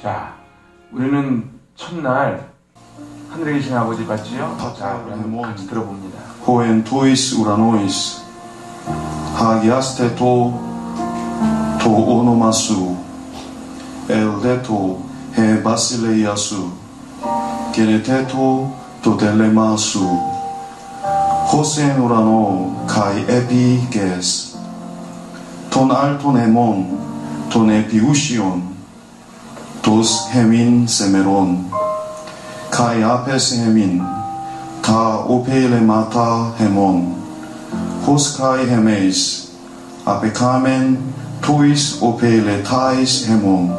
자, 우리는 첫날 하늘에 계신 아버지 맞지요? 자, 우리 한번 같이 들어봅니다. Hoen tois uranois, hagiaste to onomasu, eldeto he basileiasu, geneteto to telemasu, hosen urano kai epiges, ton altonemon, ton epiusion, tos hemin semeron, kai apes hemin, ta opelemata hemon, hos kai hemes, apekamen tois opeletais hemon,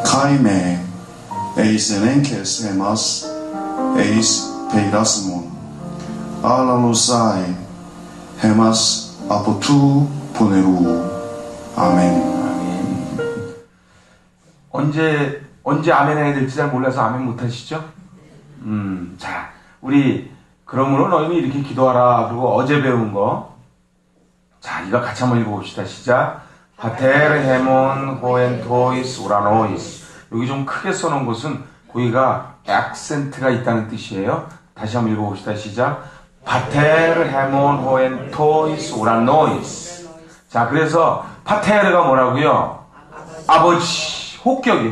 kai me, eis elenkes hemas, eis peirasmon, alalosai, hemas apotu poneru. 아멘. 언제 아멘 해야 될지 잘 몰라서 아멘 못 하시죠? 자, 우리 그러므로 너희는 이렇게 기도하라. 그리고 어제 배운 거. 자, 이거 같이 한번 읽어봅시다. 시작. 파테르 헤몬 호엔 토이스 우라노이스. 여기 좀 크게 써놓은 것은 거기가 액센트가 있다는 뜻이에요. 다시 한번 읽어봅시다. 시작. 파테르 헤몬 호엔 토이스 우라노이스. 자, 그래서 파테르가 뭐라고요? 아버지. 혹격.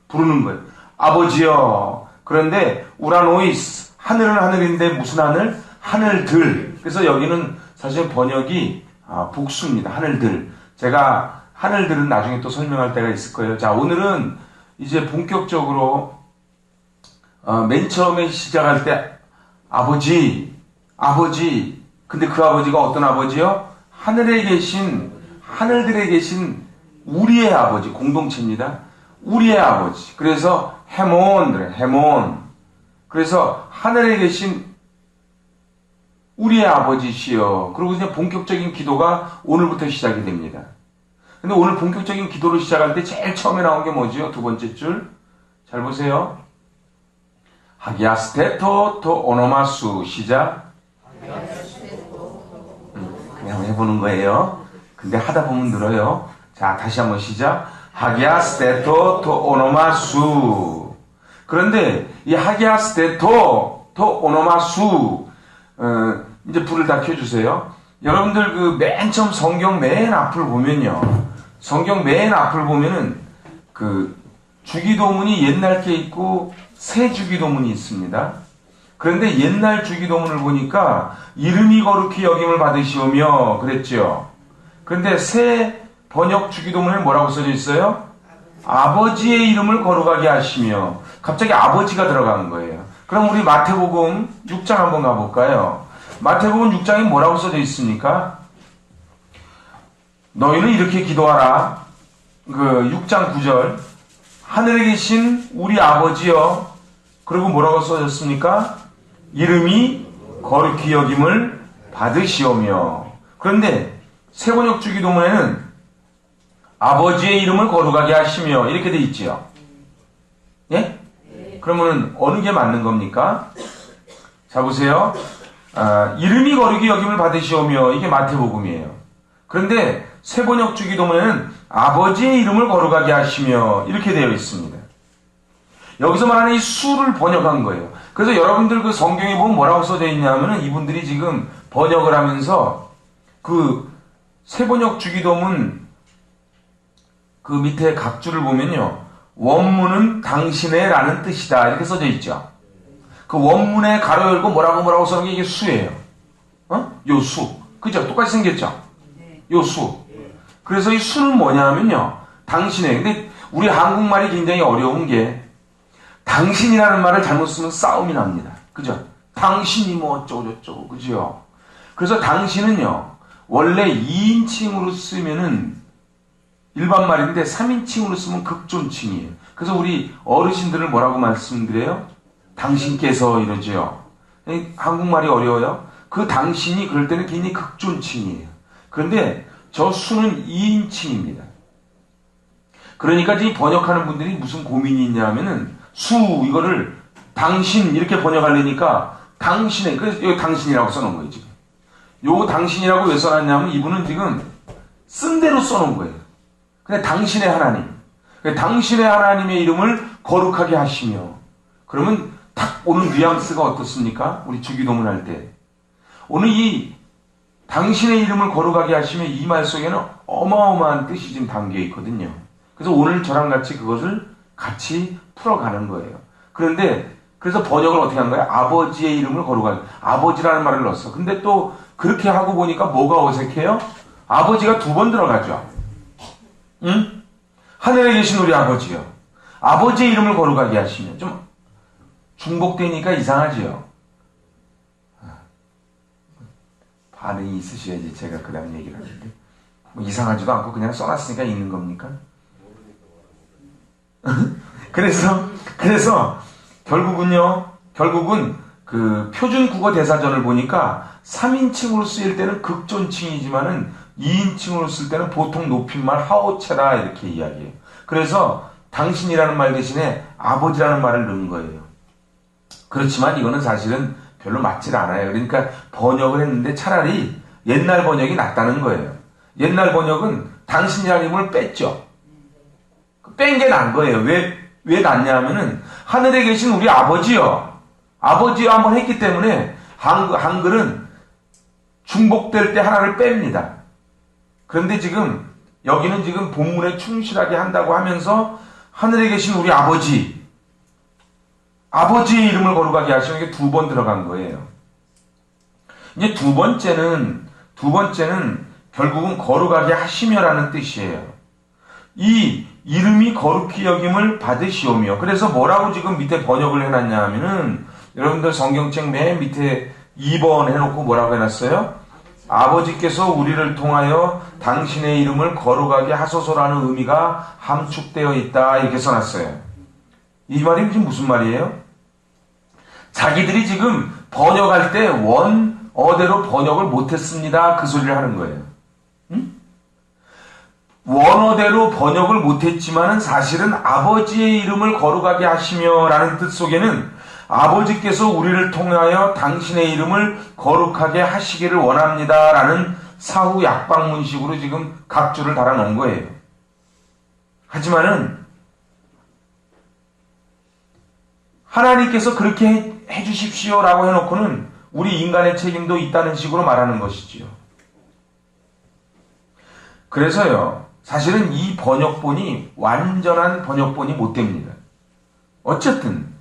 부르는 거예요. 아버지요. 그런데 우라노이스. 하늘은 하늘인데 무슨 하늘? 하늘들. 그래서 여기는 사실 번역이 복수입니다. 하늘들. 제가 하늘들은 나중에 또 설명할 때가 있을 거예요. 자, 오늘은 이제 본격적으로 맨 처음에 시작할 때 아버지. 근데 그 아버지가 어떤 아버지요? 하늘에 계신, 하늘들에 계신 우리의 아버지, 공동체입니다. 우리의 아버지. 그래서 헤몬. 그래서 하늘에 계신 우리의 아버지시여. 그리고 이제 본격적인 기도가 오늘부터 시작이 됩니다. 근데 오늘 본격적인 기도를 시작할 때 제일 처음에 나온 게 뭐죠? 두 번째 줄. 잘 보세요. 하기아스테토 토 오노마수. 시작. 그냥 해보는 거예요. 근데 하다 보면 늘어요. 자, 다시 한번 시작. 하기아스테토 토 오노마수. 그런데 이 하기아스테토 토 오노마수, 이제 불을 다 켜주세요. 여러분들 그 맨 처음 성경 맨 앞을 보면요. 성경 맨 앞을 보면은 그 주기도문이 옛날 게 있고 새 주기도문이 있습니다. 그런데 옛날 주기도문을 보니까 이름이 거룩히 여김을 받으시오며 그랬죠. 그런데 새 번역 주기도문에 뭐라고 써져 있어요? 아버지의 이름을 거룩하게 하시며. 갑자기 아버지가 들어간 거예요. 그럼 우리 마태복음 6장 한번 가볼까요? 마태복음 6장에 뭐라고 써져 있습니까? 너희는 이렇게 기도하라. 그 6장 9절. 하늘에 계신 우리 아버지여. 그리고 뭐라고 써졌습니까? 이름이 거룩히 여김을 받으시오며. 그런데 새번역 주기도문에는 아버지의 이름을 거룩하게 하시며 이렇게 돼 있지요. 예? 그러면은 어느 게 맞는 겁니까? 자, 보세요. 이름이 거룩히 여김을 받으시오며 이게 마태복음이에요. 그런데 새번역 주기도문에는 아버지의 이름을 거룩하게 하시며 이렇게 되어 있습니다. 여기서 말하는 이 수를 번역한 거예요. 그래서 여러분들 그 성경에 보면 뭐라고 써져 있냐면은 이분들이 지금 번역을 하면서 그 새번역 주기도문 그 밑에 각 줄을 보면요. 원문은 당신의 라는 뜻이다. 이렇게 써져 있죠. 그 원문에 가로 열고 뭐라고 써는 게 이게 수예요. 요 수. 그죠? 똑같이 생겼죠? 요 수. 그래서 이 수는 뭐냐 하면요. 당신의. 근데 우리 한국말이 굉장히 어려운 게 당신이라는 말을 잘못 쓰면 싸움이 납니다. 그죠? 당신이 뭐 어쩌고저쩌고. 그죠? 그래서 당신은요. 원래 2인칭으로 쓰면은 일반 말인데 3인칭으로 쓰면 극존칭이에요. 그래서 우리 어르신들을 뭐라고 말씀드려요? 당신께서 이러죠. 한국말이 어려워요. 그 당신이 그럴 때는 굉장히 극존칭이에요. 그런데 저 수는 2인칭입니다. 그러니까 지금 번역하는 분들이 무슨 고민이 있냐면은 수 이거를 당신 이렇게 번역하려니까 당신의, 그래서 여기 당신이라고 써놓은 거예요 지금. 요 당신이라고 왜 써놨냐면 이분은 지금 쓴 대로 써놓은 거예요. 근데 당신의 하나님. 당신의 하나님의 이름을 거룩하게 하시며. 그러면 딱 오는 뉘앙스가 어떻습니까? 우리 주기도문 할 때. 오늘 이 당신의 이름을 거룩하게 하시며 이 말 속에는 어마어마한 뜻이 지금 담겨 있거든요. 그래서 오늘 저랑 같이 그것을 같이 풀어가는 거예요. 그런데 그래서 번역을 어떻게 한 거예요? 아버지의 이름을 거룩하게. 아버지라는 말을 넣었어. 근데 또 그렇게 하고 보니까 뭐가 어색해요? 아버지가 두 번 들어가죠. 응? 하늘에 계신 우리 아버지요. 아버지의 이름을 거룩하게 하시며. 좀 중복되니까 이상하지요. 반응이 있으셔야지 제가 그 다음 얘기를 하는데. 뭐 이상하지도 않고 그냥 써놨으니까 있는 겁니까? 그래서 결국은 그 표준 국어 대사전을 보니까 3인칭으로 쓰일 때는 극존칭이지만은 2인칭으로 쓸 때는 보통 높임말 하오체라 이렇게 이야기해요. 그래서 당신이라는 말 대신에 아버지라는 말을 넣은 거예요. 그렇지만 이거는 사실은 별로 맞질 않아요. 그러니까 번역을 했는데 차라리 옛날 번역이 낫다는 거예요. 옛날 번역은 당신이라는 이름을 뺐죠. 뺀 게 난 거예요. 왜 낫냐 하면은 하늘에 계신 우리 아버지요. 아버지요 한번 했기 때문에 한글은 중복될 때 하나를 뺍니다. 그런데 지금 여기는 지금 본문에 충실하게 한다고 하면서 하늘에 계신 우리 아버지, 아버지의 이름을 거룩하게 하시는 게 두 번 들어간 거예요. 이제 두 번째는 결국은 거룩하게 하시며라는 뜻이에요. 이 이름이 거룩히 여김을 받으시오며. 그래서 뭐라고 지금 밑에 번역을 해놨냐 하면은 여러분들 성경책 맨 밑에 2번 해놓고 뭐라고 해놨어요? 아버지께서 우리를 통하여 당신의 이름을 거룩하게 하소서라는 의미가 함축되어 있다 이렇게 써놨어요. 이 말이 지금 무슨 말이에요? 자기들이 지금 번역할 때 원어대로 번역을 못했습니다 그 소리를 하는 거예요. 응? 원어대로 번역을 못했지만은 사실은 아버지의 이름을 거룩하게 하시며 라는 뜻 속에는 아버지께서 우리를 통하여 당신의 이름을 거룩하게 하시기를 원합니다 라는 사후 약방문식으로 지금 각주를 달아놓은 거예요. 하지만은 하나님께서 그렇게 해주십시오 라고 해놓고는 우리 인간의 책임도 있다는 식으로 말하는 것이지요. 그래서요, 사실은 이 번역본이 완전한 번역본이 못 됩니다. 어쨌든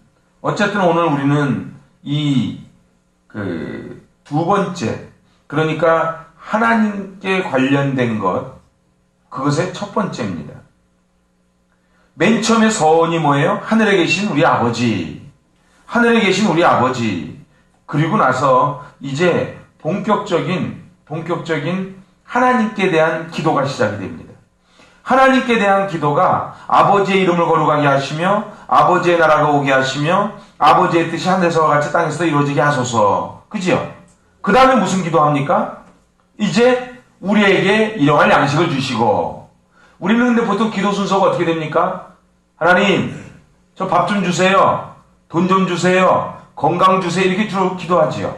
오늘 우리는 이 두 번째, 그러니까 하나님께 관련된 그것의 첫 번째입니다. 맨 처음에 서원이 뭐예요? 하늘에 계신 우리 아버지. 하늘에 계신 우리 아버지. 그리고 나서 이제 본격적인 하나님께 대한 기도가 시작이 됩니다. 하나님께 대한 기도가 아버지의 이름을 거룩하게 하시며 아버지의 나라가 오게 하시며 아버지의 뜻이 하늘에서와 같이 땅에서도 이루어지게 하소서. 그지요? 그 다음에 무슨 기도합니까? 이제 우리에게 일용할 양식을 주시고. 우리는 근데 보통 기도 순서가 어떻게 됩니까? 하나님, 저 밥 좀 주세요. 돈 좀 주세요. 건강 주세요. 이렇게 주로 기도하지요.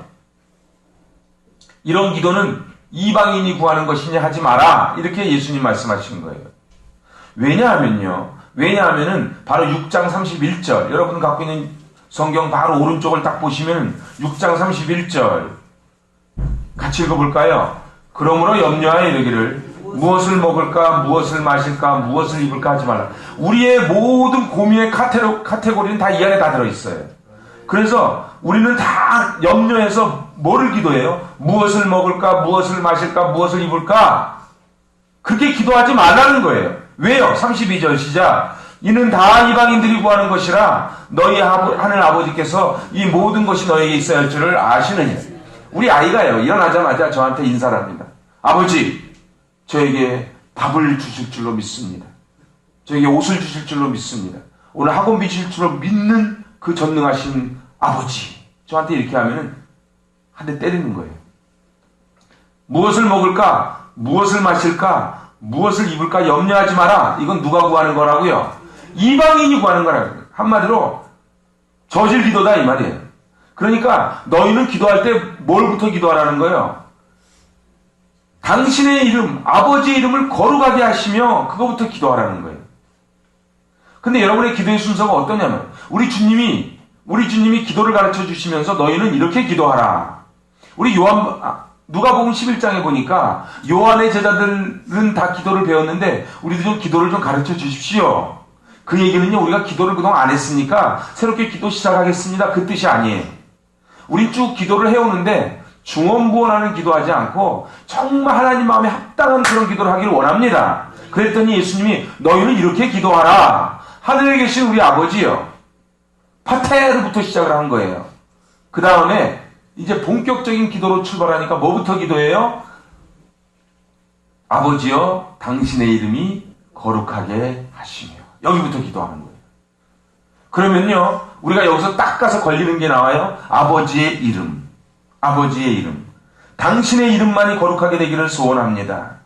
이런 기도는 이방인이 구하는 것이냐 하지 마라. 이렇게 예수님 말씀하시는 거예요. 왜냐하면은 바로 6장 31절. 여러분 갖고 있는 성경 바로 오른쪽을 딱 보시면 6장 31절. 같이 읽어볼까요? 그러므로 염려하여 이르기를 무엇을 먹을까, 무엇을 마실까, 무엇을 입을까 하지 말라. 우리의 모든 고민의 카테고리는 다 이 안에 다 들어있어요. 그래서 우리는 다 염려해서 뭐를 기도해요? 무엇을 먹을까, 무엇을 마실까, 무엇을 입을까? 그렇게 기도하지 말라는 거예요. 왜요? 32절 시작. 이는 다 이방인들이 구하는 것이라 너희 하늘 아버지께서 이 모든 것이 너에게 있어야 할 줄을 아시느니라. 우리 아이가요, 일어나자마자 저한테 인사를 합니다. 아버지, 저에게 밥을 주실 줄로 믿습니다. 저에게 옷을 주실 줄로 믿습니다. 오늘 학원비 주실 줄로 믿는 그 전능하신 아버지. 저한테 이렇게 하면은 한 대 때리는 거예요. 무엇을 먹을까? 무엇을 마실까? 무엇을 입을까? 염려하지 마라. 이건 누가 구하는 거라고요? 이방인이 구하는 거라고요. 한마디로 저질 기도다 이 말이에요. 그러니까 너희는 기도할 때 뭘부터 기도하라는 거예요? 당신의 이름, 아버지의 이름을 거룩하게 하시며 그거부터 기도하라는 거예요. 근데 여러분의 기도의 순서가 어떠냐면 우리 주님이 기도를 가르쳐 주시면서 너희는 이렇게 기도하라. 우리 누가복음 11장에 보니까 요한의 제자들은 다 기도를 배웠는데 우리도 좀 기도를 좀 가르쳐 주십시오. 그 얘기는요, 우리가 기도를 그동안 안 했으니까 새롭게 기도 시작하겠습니다, 그 뜻이 아니에요. 우리 쭉 기도를 해오는데 중언부언하는 기도하지 않고 정말 하나님 마음에 합당한 그런 기도를 하기를 원합니다. 그랬더니 예수님이 너희는 이렇게 기도하라. 하늘에 계신 우리 아버지요. 파테르부터 시작을 한 거예요. 그 다음에 이제 본격적인 기도로 출발하니까 뭐부터 기도해요? 아버지여, 당신의 이름이 거룩하게 하시며. 여기부터 기도하는 거예요. 그러면요, 우리가 여기서 딱 가서 걸리는 게 나와요. 아버지의 이름. 아버지의 이름. 당신의 이름만이 거룩하게 되기를 소원합니다.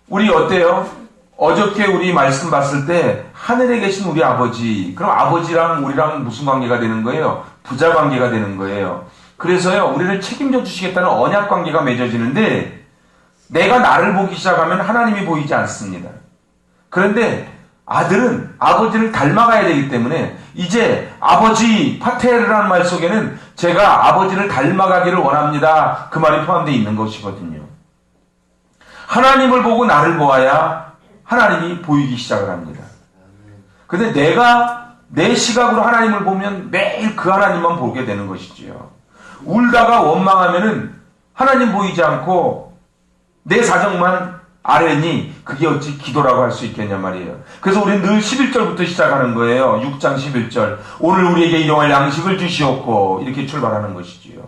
우리 어때요? 어저께 우리 말씀 봤을 때 하늘에 계신 우리 아버지, 그럼 아버지랑 우리랑 무슨 관계가 되는 거예요? 부자 관계가 되는 거예요. 그래서요, 우리를 책임져 주시겠다는 언약 관계가 맺어지는데 내가 나를 보기 시작하면 하나님이 보이지 않습니다. 그런데 아들은 아버지를 닮아가야 되기 때문에 이제 아버지 파테르라는 말 속에는 제가 아버지를 닮아가기를 원합니다, 그 말이 포함되어 있는 것이거든요. 하나님을 보고 나를 보아야 하나님이 보이기 시작을 합니다. 근데 내가 내 시각으로 하나님을 보면 매일 그 하나님만 보게 되는 것이지요. 울다가 원망하면은 하나님 보이지 않고 내 사정만 아뢰니 그게 어찌 기도라고 할 수 있겠냐 말이에요. 그래서 우리는 늘 11절부터 시작하는 거예요. 6장 11절. 오늘 우리에게 일용할 양식을 주시옵고, 이렇게 출발하는 것이지요.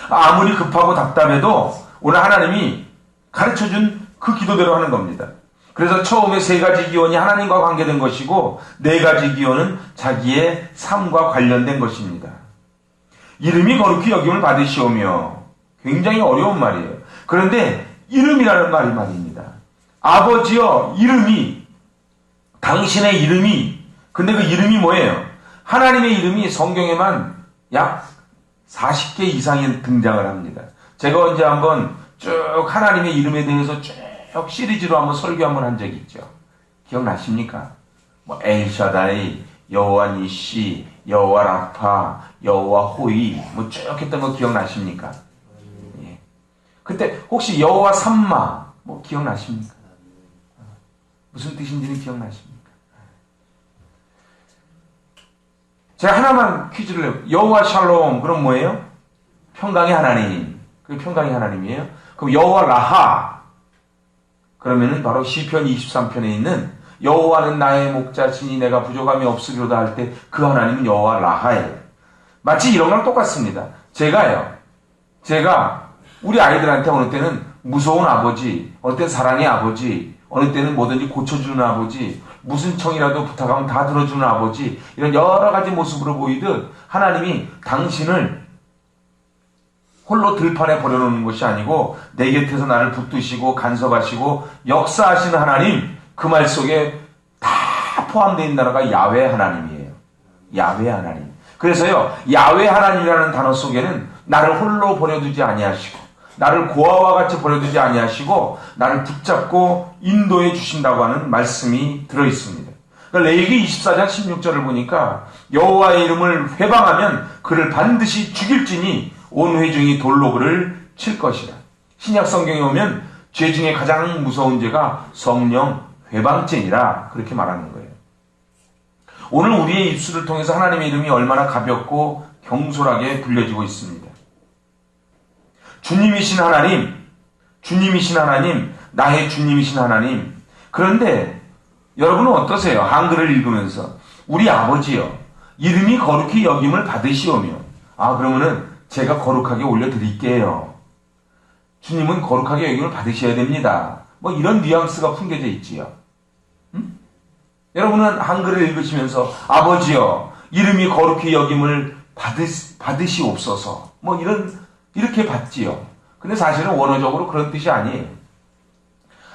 아무리 급하고 답답해도 오늘 하나님이 가르쳐준 그 기도대로 하는 겁니다. 그래서 처음에 3가지 기원이 하나님과 관계된 것이고 4가지 기원은 자기의 삶과 관련된 것입니다. 이름이 거룩히 여김을 받으시오며, 굉장히 어려운 말이에요. 그런데 이름이라는 말이 말입니다. 아버지여, 이름이, 당신의 이름이, 근데 그 이름이 뭐예요? 하나님의 이름이 성경에만 약 40개 이상이 등장을 합니다. 제가 언제 한번 쭉 하나님의 이름에 대해서 쭉 시리즈로 한번 설교 한번 한 적이 있죠. 기억나십니까? 뭐 엘샤다이, 여호와 니시, 여호와 라파, 여호와 호이, 뭐 쭉 했던 거 기억나십니까? 예. 그때 혹시 여호와 삼마 뭐 기억나십니까? 무슨 뜻인지는 기억나십니까? 제가 하나만 퀴즈를 해요. 여호와 샬롬, 그럼 뭐예요? 평강의 하나님. 그게 평강의 하나님이에요. 그럼 여호와 라하, 그러면은 바로 시편 23편에 있는 여호와는 나의 목자시니 내가 부족함이 없으리로다 할 때 그 하나님은 여호와 라하예요. 마치 이런 거랑 똑같습니다. 제가 우리 아이들한테 어느 때는 무서운 아버지, 어느 때는 사랑의 아버지, 어느 때는 뭐든지 고쳐주는 아버지, 무슨 청이라도 부탁하면 다 들어주는 아버지, 이런 여러 가지 모습으로 보이듯 하나님이 당신을 홀로 들판에 버려놓는 것이 아니고 내 곁에서 나를 붙드시고 간섭하시고 역사하시는 하나님, 그 말 속에 다 포함되어 있는 나라가 야훼 하나님이에요. 야훼 하나님. 그래서요, 야훼 하나님이라는 단어 속에는 나를 홀로 버려두지 아니하시고, 나를 고아와 같이 버려두지 아니하시고, 나를 붙잡고 인도해 주신다고 하는 말씀이 들어있습니다. 그러니까 레위기 24장 16절을 보니까 여호와의 이름을 회방하면 그를 반드시 죽일지니 온 회중이 돌로 그를 칠 것이라. 신약 성경에 오면 죄 중에 가장 무서운 죄가 성령 회방죄니라, 그렇게 말하는 거예요. 오늘 우리의 입술을 통해서 하나님의 이름이 얼마나 가볍고 경솔하게 불려지고 있습니다. 주님이신 하나님, 나의 주님이신 하나님. 그런데 여러분은 어떠세요? 한글을 읽으면서 우리 아버지여, 이름이 거룩히 여김을 받으시오며. 그러면은 제가 거룩하게 올려드릴게요. 주님은 거룩하게 여김을 받으셔야 됩니다. 뭐 이런 뉘앙스가 풍겨져 있지요. 여러분은 한글을 읽으시면서 아버지여, 이름이 거룩히 여김을 받으시옵소서, 뭐 이렇게 받지요. 근데 사실은 원어적으로 그런 뜻이 아니에요.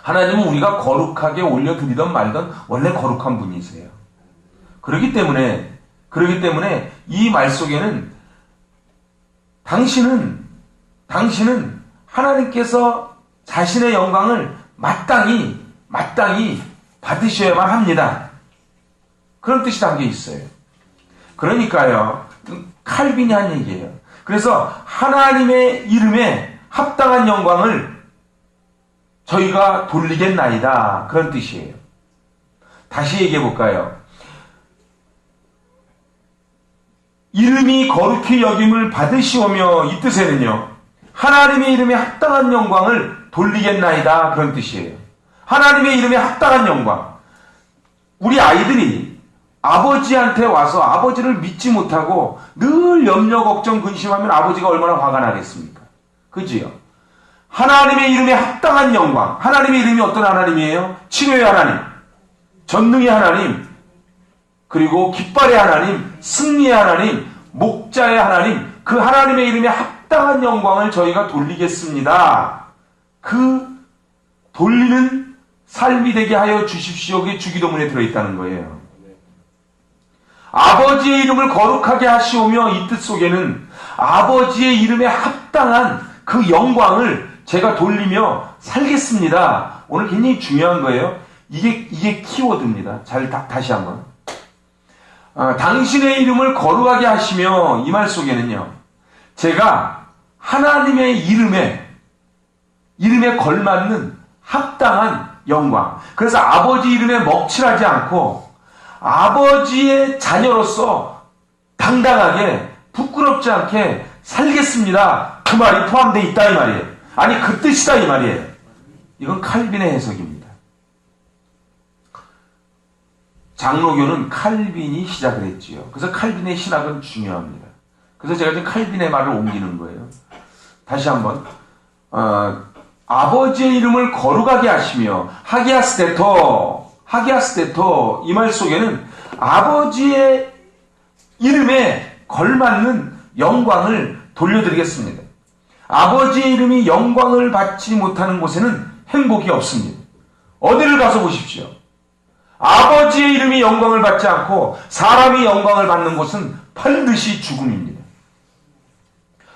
하나님은 우리가 거룩하게 올려드리던 말던 원래 거룩한 분이세요. 그렇기 때문에 이 말 속에는 당신은 하나님께서 자신의 영광을 마땅히 받으셔야만 합니다. 그런 뜻이 담겨 있어요. 그러니까요, 칼빈이 한 얘기예요. 그래서 하나님의 이름에 합당한 영광을 저희가 돌리겠나이다. 그런 뜻이에요. 다시 얘기해 볼까요? 이름이 거룩히 여김을 받으시오며, 이 뜻에는요, 하나님의 이름에 합당한 영광을 돌리겠나이다. 그런 뜻이에요. 하나님의 이름에 합당한 영광. 우리 아이들이 아버지한테 와서 아버지를 믿지 못하고 늘 염려, 걱정, 근심하면 아버지가 얼마나 화가 나겠습니까? 그지요? 하나님의 이름에 합당한 영광. 하나님의 이름이 어떤 하나님이에요? 치료의 하나님, 전능의 하나님, 그리고 깃발의 하나님, 승리의 하나님, 목자의 하나님, 그 하나님의 이름에 합당한 영광을 저희가 돌리겠습니다. 그 돌리는 삶이 되게 하여 주십시오. 그게 주기도문에 들어있다는 거예요. 아버지의 이름을 거룩하게 하시오며, 이 뜻 속에는 아버지의 이름에 합당한 그 영광을 제가 돌리며 살겠습니다. 오늘 굉장히 중요한 거예요. 이게 키워드입니다. 다시 한번. 당신의 이름을 거룩하게 하시며, 이 말 속에는요, 제가 하나님의 이름에 걸맞는 합당한 영광. 그래서 아버지 이름에 먹칠하지 않고 아버지의 자녀로서 당당하게 부끄럽지 않게 살겠습니다. 그 말이 포함되어 있다 이 말이에요. 아니 그 뜻이다 이 말이에요. 이건 칼빈의 해석입니다. 장로교는 칼빈이 시작을 했지요. 그래서 칼빈의 신학은 중요합니다. 그래서 제가 지금 칼빈의 말을 옮기는 거예요. 다시 한번 아버지의 이름을 거룩하게 하시며, 하기아스테토 이 말 속에는 아버지의 이름에 걸맞는 영광을 돌려드리겠습니다. 아버지의 이름이 영광을 받지 못하는 곳에는 행복이 없습니다. 어디를 가서 보십시오. 아버지의 이름이 영광을 받지 않고 사람이 영광을 받는 곳은 반드시 죽음입니다.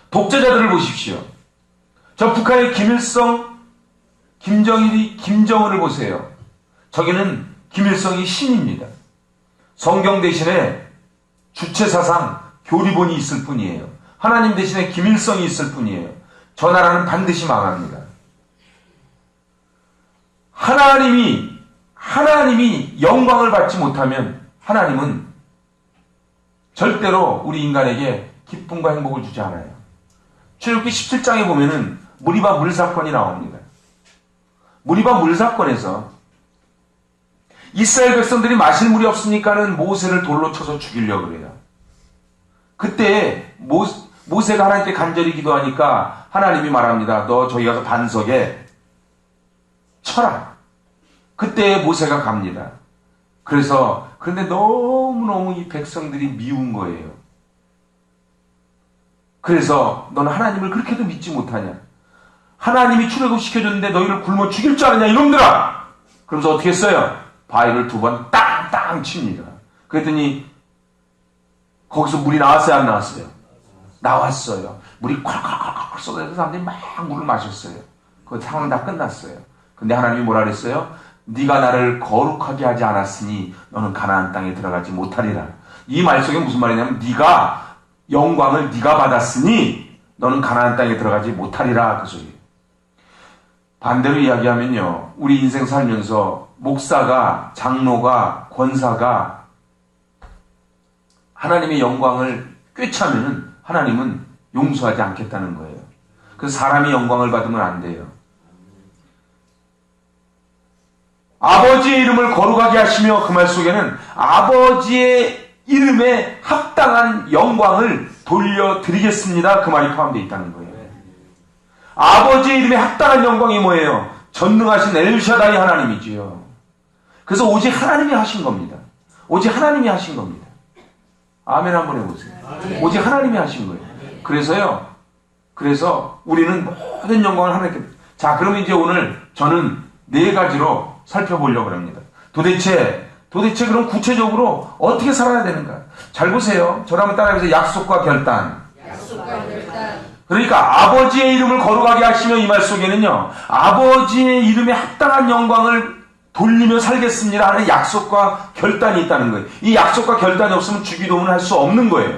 독재자들을 보십시오. 저 북한의 김일성, 김정일이, 김정은을 보세요. 저기는 김일성이 신입니다. 성경 대신에 주체사상, 교리본이 있을 뿐이에요. 하나님 대신에 김일성이 있을 뿐이에요. 저 나라는 반드시 망합니다. 하나님이 영광을 받지 못하면 하나님은 절대로 우리 인간에게 기쁨과 행복을 주지 않아요. 출애굽기 17장에 보면은 무리바 물 사건이 나옵니다. 무리바 물 사건에서 이스라엘 백성들이 마실 물이 없으니까는 모세를 돌로 쳐서 죽이려고 그래요. 그때 모세가 하나님께 간절히 기도하니까 하나님이 말합니다. 너 저기 가서 반석에 쳐라. 그때 모세가 갑니다. 그런데 너무너무 이 백성들이 미운 거예요. 그래서 너는 하나님을 그렇게도 믿지 못하냐? 하나님이 출애굽시켜줬는데 너희를 굶어 죽일 줄 아느냐 이놈들아! 그러면서 어떻게 했어요? 바위를 2번 땅땅 칩니다. 그랬더니 거기서 물이 나왔어요 안 나왔어요? 나왔어요. 물이 콸콸콸콸 쏟아져서 사람들이 막 물을 마셨어요. 그 상황 다 끝났어요. 근데 하나님이 뭐라 그랬어요? 네가 나를 거룩하게 하지 않았으니 너는 가나안 땅에 들어가지 못하리라. 이 말 속에 무슨 말이냐면 네가 영광을 네가 받았으니 너는 가나안 땅에 들어가지 못하리라 그 소리예요. 반대로 이야기하면요, 우리 인생 살면서 목사가, 장로가, 권사가 하나님의 영광을 꿰차면은 하나님은 용서하지 않겠다는 거예요. 그래서 사람이 영광을 받으면 안 돼요. 아버지의 이름을 거룩하게 하시며, 그 말 속에는 아버지의 이름에 합당한 영광을 돌려드리겠습니다. 그 말이 포함되어 있다는 거예요. 아버지의 이름에 합당한 영광이 뭐예요? 전능하신 엘샤다이 하나님이지요. 그래서 오직 하나님이 하신 겁니다. 오직 하나님이 하신 겁니다. 아멘 한번 해보세요. 오직 하나님이 하신 거예요. 그래서 우리는 모든 영광을 하나님께. 자, 그러면 이제 오늘 저는 4가지로 살펴보려고 합니다. 도대체 그럼 구체적으로 어떻게 살아야 되는가? 잘 보세요. 저를 한번 따라해보세요. 약속과 결단. 그러니까 아버지의 이름을 거룩하게 하시며, 이 말 속에는요, 아버지의 이름에 합당한 영광을 돌리며 살겠습니다 하는 약속과 결단이 있다는 거예요. 이 약속과 결단이 없으면 주기도문을 할 수 없는 거예요.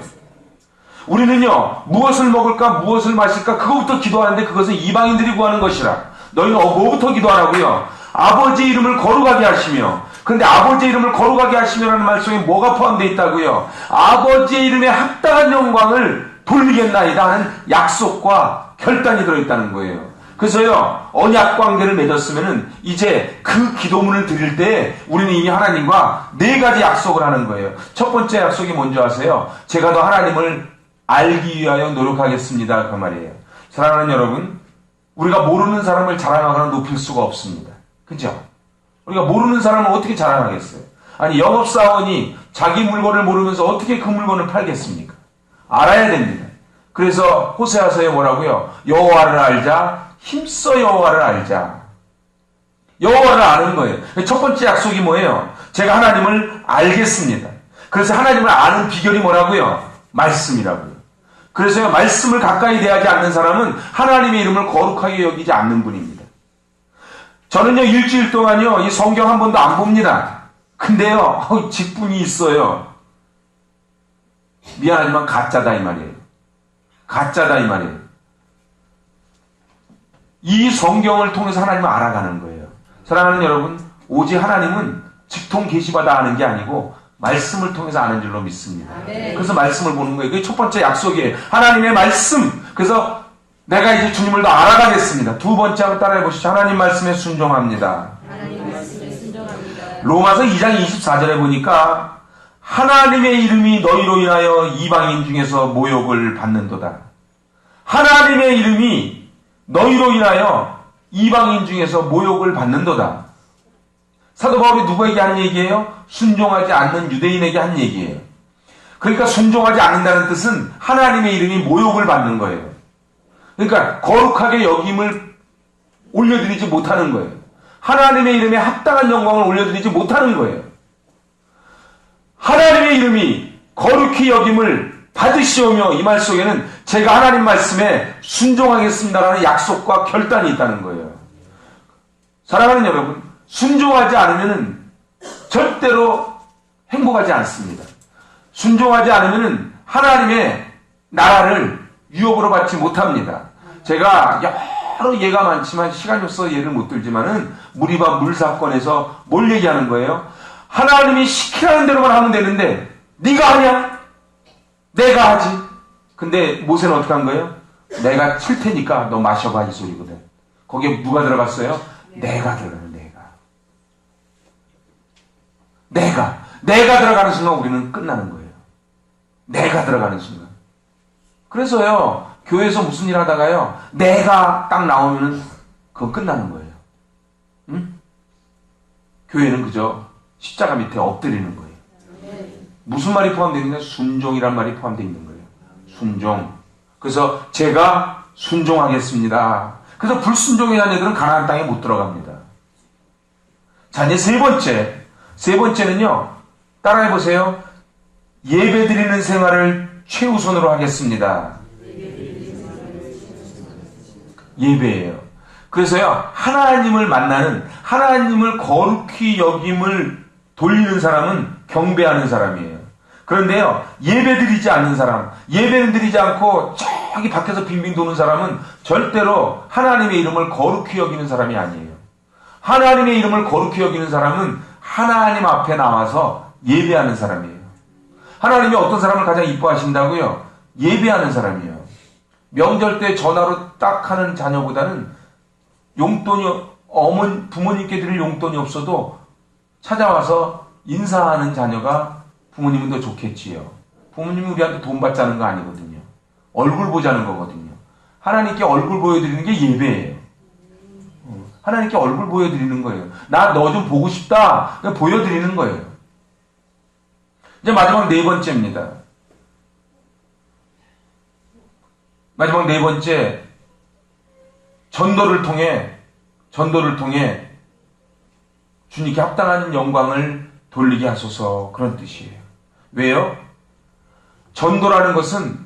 우리는요, 무엇을 먹을까, 무엇을 마실까, 그거부터 기도하는데 그것은 이방인들이 구하는 것이라. 너희는 뭐부터 기도하라고요? 아버지 이름을 거룩하게 하시며. 근데 아버지 이름을 거룩하게 하시며라는 말 속에 뭐가 포함되어 있다고요? 아버지의 이름에 합당한 영광을 돌리겠나이다 하는 약속과 결단이 들어있다는 거예요. 그래서요, 언약 관계를 맺었으면은 이제 그 기도문을 드릴 때 우리는 이미 하나님과 4가지 약속을 하는 거예요. 첫 번째 약속이 뭔지 아세요? 제가 더 하나님을 알기 위하여 노력하겠습니다. 그 말이에요. 사랑하는 여러분, 우리가 모르는 사람을 자랑하거나 높일 수가 없습니다. 그죠? 우리가 모르는 사람을 어떻게 자랑하겠어요? 아니, 영업사원이 자기 물건을 모르면서 어떻게 그 물건을 팔겠습니까? 알아야 됩니다. 그래서 호세아서에 뭐라고요? 여호와를 알자, 힘써 여호와를 알자. 여호와를 아는 거예요. 첫 번째 약속이 뭐예요? 제가 하나님을 알겠습니다. 그래서 하나님을 아는 비결이 뭐라고요? 말씀이라고요. 그래서 말씀을 가까이 대하지 않는 사람은 하나님의 이름을 거룩하게 여기지 않는 분입니다. 저는요, 일주일 동안요, 이 성경 한 번도 안 봅니다. 근데요, 직분이 있어요. 미안하지만 가짜다 이 말이에요. 가짜다 이 말이에요. 이 성경을 통해서 하나님을 알아가는 거예요. 사랑하는 여러분, 오직 하나님은 직통 계시받아 아는 게 아니고 말씀을 통해서 아는 줄로 믿습니다. 그래서 말씀을 보는 거예요. 그게 첫 번째 약속이에요. 하나님의 말씀. 그래서 내가 이제 주님을 더 알아가겠습니다. 두 번째 한번 따라해 보시죠. 하나님 말씀에 순종합니다. 로마서 2장 24절에 보니까 하나님의 이름이 너희로 인하여 이방인 중에서 모욕을 받는도다. 하나님의 이름이 너희로 인하여 이방인 중에서 모욕을 받는도다. 사도 바울이 누구에게 한 얘기예요? 순종하지 않는 유대인에게 한 얘기예요. 그러니까 순종하지 않는다는 뜻은 하나님의 이름이 모욕을 받는 거예요. 그러니까 거룩하게 여김을 올려드리지 못하는 거예요. 하나님의 이름에 합당한 영광을 올려드리지 못하는 거예요. 하나님의 이름이 거룩히 여김을 받으시오며, 이 말 속에는 제가 하나님 말씀에 순종하겠습니다라는 약속과 결단이 있다는 거예요. 사랑하는 여러분, 순종하지 않으면 절대로 행복하지 않습니다. 순종하지 않으면 하나님의 나라를 유업으로 받지 못합니다. 제가 여러 예가 많지만 시간이 없어서 예를 못 들지만은 무리바 물 사건에서 뭘 얘기하는 거예요? 하나님이 시키라는 대로만 하면 되는데 네가 하냐? 내가 하지. 근데 모세는 어떻게 한 거예요? 내가 칠 테니까 너 마셔봐 이 소리거든. 거기에 누가 들어갔어요? 내가 들어가는 내가 들어가는 순간 우리는 끝나는 거예요. 내가 들어가는 순간. 그래서요, 교회에서 무슨 일 하다가요, 내가 딱 나오면은 그건 끝나는 거예요. 응? 교회는 그저 십자가 밑에 엎드리는 거예요. 무슨 말이 포함되어 있느냐? 순종이란 말이 포함되어 있는 거예요. 순종. 그래서 제가 순종하겠습니다. 그래서 불순종의 자녀들은 가나안 땅에 못 들어갑니다. 자, 이제 세 번째는요, 따라해보세요. 예배 드리는 생활을 최우선으로 하겠습니다. 예배예요. 그래서요, 하나님을 만나는, 하나님을 거룩히 여김을 돌리는 사람은 경배하는 사람이에요. 그런데요, 예배 드리지 않는 사람, 예배는 드리지 않고 저기 밖에서 빙빙 도는 사람은 절대로 하나님의 이름을 거룩히 여기는 사람이 아니에요. 하나님의 이름을 거룩히 여기는 사람은 하나님 앞에 나와서 예배하는 사람이에요. 하나님이 어떤 사람을 가장 이뻐하신다고요? 예배하는 사람이에요. 명절 때 전화로 딱 하는 자녀보다는 용돈이, 부모님께 드릴 용돈이 없어도 찾아와서 인사하는 자녀가 부모님은 더 좋겠지요. 부모님이 우리한테 돈 받자는 거 아니거든요. 얼굴 보자는 거거든요. 하나님께 얼굴 보여드리는 게 예배예요. 하나님께 얼굴 보여드리는 거예요. 나 너 좀 보고 싶다. 그냥 보여드리는 거예요. 이제 마지막 네 번째입니다. 마지막 네 번째, 전도를 통해 주님께 합당한 영광을 돌리게 하소서, 그런 뜻이에요. 왜요? 전도라는 것은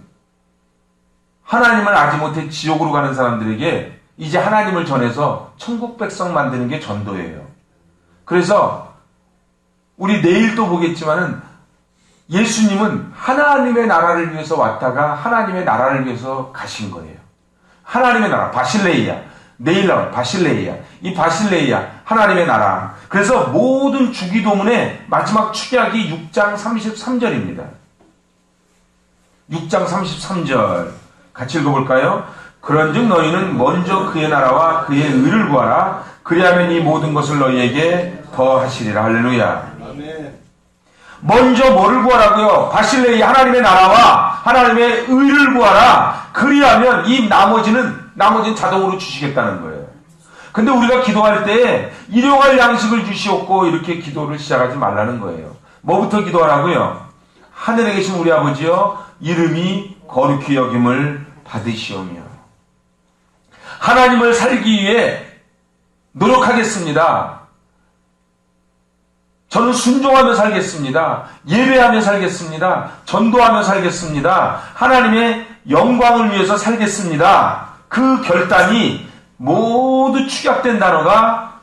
하나님을 알지 못해 지옥으로 가는 사람들에게 이제 하나님을 전해서 천국 백성 만드는 게 전도예요. 그래서 우리 내일 또 보겠지만은 예수님은 하나님의 나라를 위해서 왔다가 하나님의 나라를 위해서 가신 거예요. 하나님의 나라, 바실레이아. 내일 나올 바실레이아. 이 바실레이아, 하나님의 나라. 그래서 모든 주기도문의 마지막 축약이 6장 33절입니다. 6장 33절. 같이 읽어볼까요? 그런즉 너희는 먼저 그의 나라와 그의 의를 구하라. 그리하면 이 모든 것을 너희에게 더하시리라. 할렐루야. 먼저 뭐를 구하라고요? 바실레이 하나님의 나라와 하나님의 의를 구하라. 그리하면 이 나머지는 자동으로 주시겠다는 거예요. 근데 우리가 기도할 때 일용할 양식을 주시옵고 이렇게 기도를 시작하지 말라는 거예요. 뭐부터 기도하라고요? 하늘에 계신 우리 아버지여, 이름이 거룩히 여김을 받으시오며. 하나님을 살기 위해 노력하겠습니다. 저는 순종하며 살겠습니다. 예배하며 살겠습니다. 전도하며 살겠습니다. 하나님의 영광을 위해서 살겠습니다. 그 결단이 모두 축약된 단어가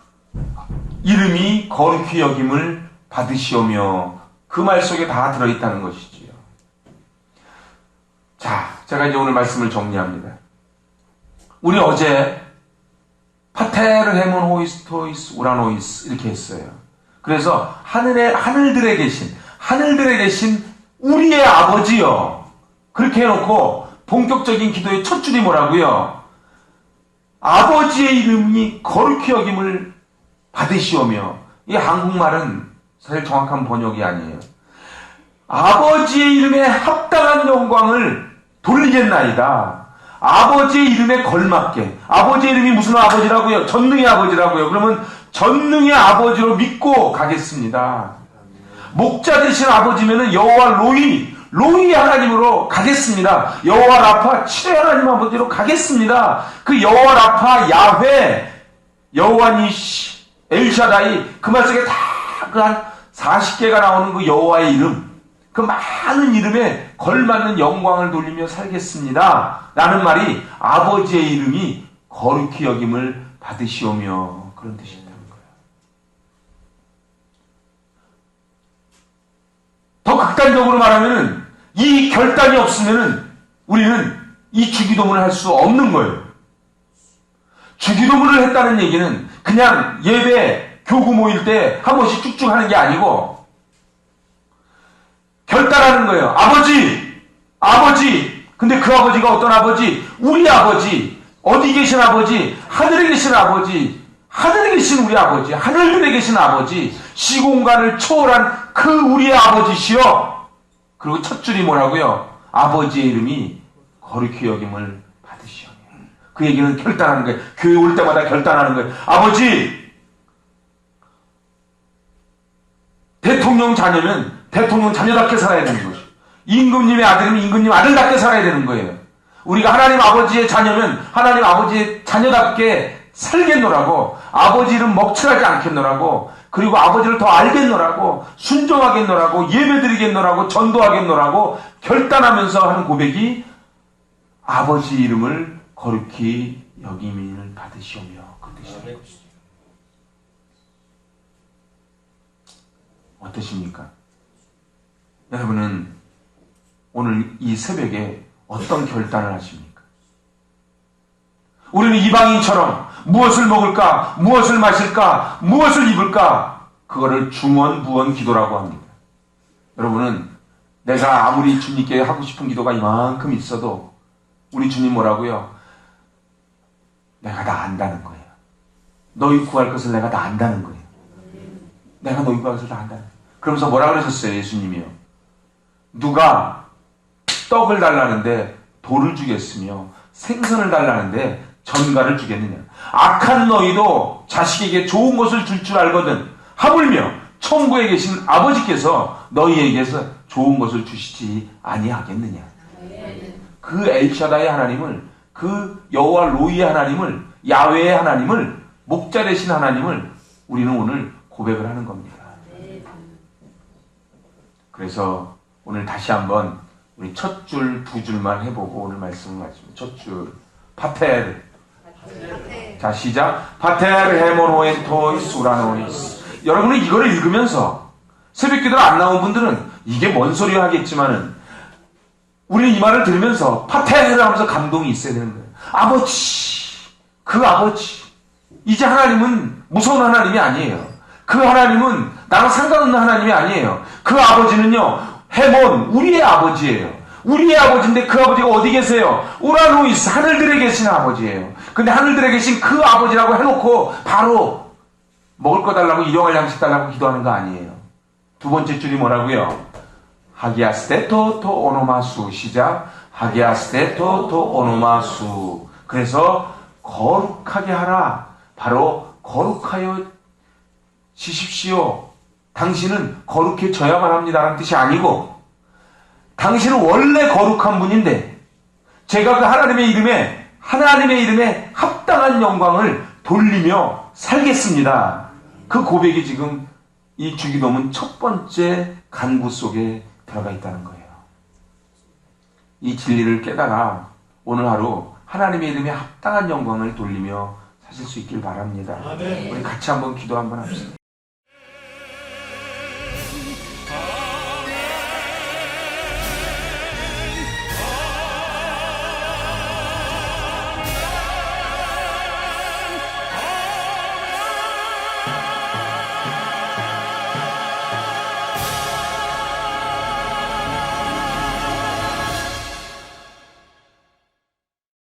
이름이 거룩히 여김을 받으시오며, 그 말 속에 다 들어있다는 것이지요. 자, 제가 이제 오늘 말씀을 정리합니다. 우리 어제 파테르 헤몬 호이스토이스 우라노이스 이렇게 했어요. 그래서 하늘들에 계신 우리의 아버지요. 그렇게 해놓고 본격적인 기도의 첫 줄이 뭐라고요? 아버지의 이름이 거룩히 여김을 받으시오며. 이 한국말은 사실 정확한 번역이 아니에요. 아버지의 이름에 합당한 영광을 돌리겠나이다. 아버지의 이름에 걸맞게. 아버지의 이름이 무슨 아버지라고요? 전능의 아버지라고요. 그러면 전능의 아버지로 믿고 가겠습니다. 목자 되신 아버지면은 여호와 로이 하나님으로 가겠습니다. 여호와 라파 칠의 하나님 아버지로 가겠습니다. 그 여호와 라파 야훼, 여호와 니시, 엘샤다이, 그 말 속에 다 그 한 40개가 나오는 그 여호와의 이름, 그 많은 이름에 걸맞는 영광을 돌리며 살겠습니다. 라는 말이 아버지의 이름이 거룩히 여김을 받으시오며, 그런 뜻이 있다는 거예요. 더 극단적으로 말하면은 이 결단이 없으면은 우리는 이 주기도문을 할 수 없는 거예요. 주기도문을 했다는 얘기는 그냥 예배, 교구 모일 때 한 번씩 쭉쭉 하는 게 아니고 결단하는 거예요. 아버지. 근데 그 아버지가 어떤 아버지? 우리 아버지. 어디 계신 아버지? 하늘에 계신 아버지. 하늘에 계신 우리 아버지. 하늘들에 계신 아버지. 시공간을 초월한 그 우리의 아버지시여. 그리고 첫 줄이 뭐라고요? 아버지의 이름이 거룩히 여김을 받으시오. 그 얘기는 결단하는 거예요. 교회 올 때마다 결단하는 거예요. 아버지, 대통령 자녀는 대통령 자녀답게 살아야 되는 거죠. 임금님의 아들이면 임금님 아들답게 살아야 되는 거예요. 우리가 하나님 아버지의 자녀면 하나님 아버지의 자녀답게 살겠노라고, 아버지 이름 먹칠하지 않겠노라고, 그리고 아버지를 더 알겠노라고, 순종하겠노라고, 예배드리겠노라고, 전도하겠노라고 결단하면서 하는 고백이 아버지 이름을 거룩히 여김을 받으시오며, 그 뜻이에요. 어떠십니까? 여러분은 오늘 이 새벽에 어떤 결단을 하십니까? 우리는 이방인처럼 무엇을 먹을까, 무엇을 마실까, 무엇을 입을까, 그거를 중언부언 기도라고 합니다. 여러분은 내가 아무리 주님께 하고 싶은 기도가 이만큼 있어도 우리 주님 뭐라고요? 내가 다 안다는 거예요. 너희 구할 것을 내가 다 안다는 거예요. 내가 너희 구할 것을 다 안다는 거예요. 그러면서 뭐라 그러셨어요, 예수님이요? 누가 떡을 달라는데 돌을 주겠으며 생선을 달라는데 전갈을 주겠느냐? 악한 너희도 자식에게 좋은 것을 줄 줄 알거든 하물며 천국에 계신 아버지께서 너희에게서 좋은 것을 주시지 아니하겠느냐? 그 엘샤다의 하나님을, 그 여호와 로이의 하나님을, 야훼의 하나님을, 목자 되신 하나님을 우리는 오늘 고백을 하는 겁니다. 그래서 오늘 다시 한번 우리 첫 줄, 두 줄만 해보고 오늘 말씀을 마칩니다. 첫 줄, 파테르. 자, 시작. 파테르 헤모노엔 토이스 우라노이스. 여러분은 이거를 읽으면서 새벽 기도를 안 나온 분들은 이게 뭔 소리야 하겠지만은 우리는 이 말을 들으면서 파테를 하면서 감동이 있어야 되는 거예요. 아버지, 그 아버지. 이제 하나님은 무서운 하나님이 아니에요. 그 하나님은 나랑 상관없는 하나님이 아니에요. 그 아버지는요, 헤몬, 우리의 아버지예요. 우리의 아버지인데 그 아버지가 어디 계세요? 우라노이스, 하늘들에 계신 아버지예요. 근데 하늘들에 계신 그 아버지라고 해놓고 바로 먹을 거 달라고, 일용할 양식 달라고 기도하는 거 아니에요. 두 번째 줄이 뭐라고요? 하기아스테토 토 오노마수. 시작. 하기아스테토 토 오노마수. 그래서 거룩하게 하라. 바로 거룩하여 지십시오. 당신은 거룩해져야만 합니다라는 뜻이 아니고, 당신은 원래 거룩한 분인데 제가 그 하나님의 이름에 합당한 영광을 돌리며 살겠습니다. 그 고백이 지금 이 주기도문 첫 번째 간구 속에 들어가 있다는 거예요. 이 진리를 깨달아 오늘 하루 하나님의 이름에 합당한 영광을 돌리며 사실 수 있길 바랍니다. 우리 같이 한번 기도 한번 합시다.